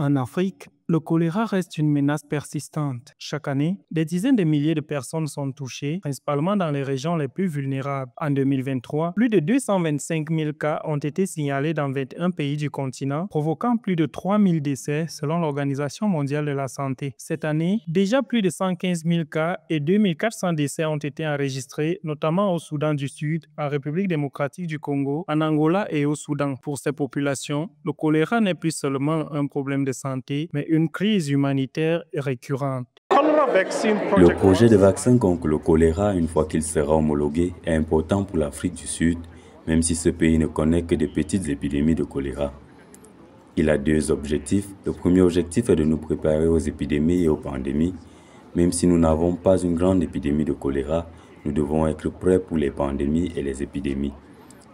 En Afrique, le choléra reste une menace persistante. Chaque année, des dizaines de milliers de personnes sont touchées, principalement dans les régions les plus vulnérables. En 2023, plus de 225 000 cas ont été signalés dans 21 pays du continent, provoquant plus de 3 000 décès selon l'Organisation mondiale de la santé. Cette année, déjà plus de 115 000 cas et 2 400 décès ont été enregistrés, notamment au Soudan du Sud, en République démocratique du Congo, en Angola et au Soudan. Pour ces populations, le choléra n'est plus seulement un problème de santé, mais une crise humanitaire récurrente. Le projet de vaccin contre le choléra, une fois qu'il sera homologué, est important pour l'Afrique du Sud, même si ce pays ne connaît que de petites épidémies de choléra. Il a deux objectifs. Le premier objectif est de nous préparer aux épidémies et aux pandémies. Même si nous n'avons pas une grande épidémie de choléra, nous devons être prêts pour les pandémies et les épidémies.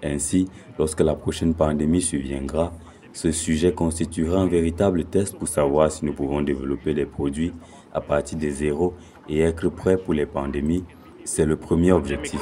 Ainsi, lorsque la prochaine pandémie surviendra, ce sujet constituera un véritable test pour savoir si nous pouvons développer des produits à partir de zéro et être prêts pour les pandémies. C'est le premier objectif.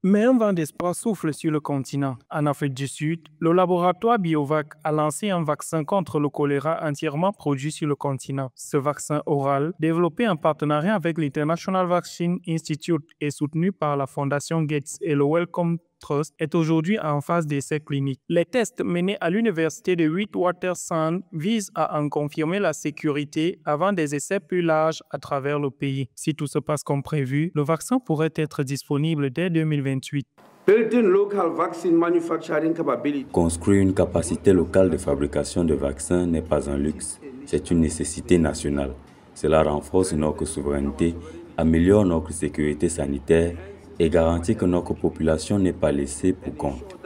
Mais un vent d'espoir souffle sur le continent. En Afrique du Sud, le laboratoire Biovac a lancé un vaccin contre le choléra entièrement produit sur le continent. Ce vaccin oral, développé en partenariat avec l'International Vaccine Institute et soutenu par la Fondation Gates et le Wellcome Trust, est aujourd'hui en phase d'essai clinique. Les tests menés à l'université de Witwatersrand visent à en confirmer la sécurité avant des essais plus larges à travers le pays. Si tout se passe comme prévu, le vaccin pourrait être disponible dès 2028. Construire une capacité locale de fabrication de vaccins n'est pas un luxe, c'est une nécessité nationale. Cela renforce notre souveraineté, améliore notre sécurité sanitaire et garantit que notre population n'est pas laissée pour compte.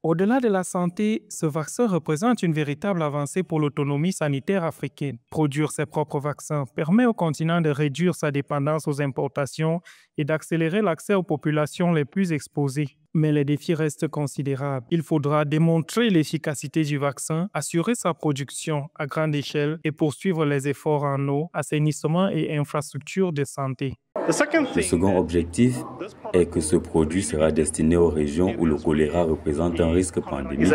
Au-delà de la santé, ce vaccin représente une véritable avancée pour l'autonomie sanitaire africaine. Produire ses propres vaccins permet au continent de réduire sa dépendance aux importations et d'accélérer l'accès aux populations les plus exposées. Mais les défis restent considérables. Il faudra démontrer l'efficacité du vaccin, assurer sa production à grande échelle et poursuivre les efforts en eau, assainissement et infrastructures de santé. Le second objectif est que ce produit sera destiné aux régions où le choléra représente un risque pandémique.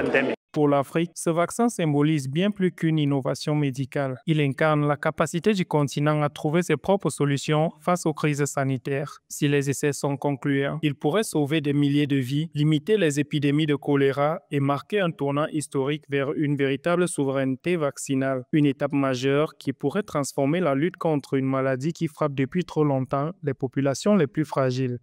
Pour l'Afrique, ce vaccin symbolise bien plus qu'une innovation médicale. Il incarne la capacité du continent à trouver ses propres solutions face aux crises sanitaires. Si les essais sont concluants, il pourrait sauver des milliers de vies, limiter les épidémies de choléra et marquer un tournant historique vers une véritable souveraineté vaccinale. Une étape majeure qui pourrait transformer la lutte contre une maladie qui frappe depuis trop longtemps les populations les plus fragiles.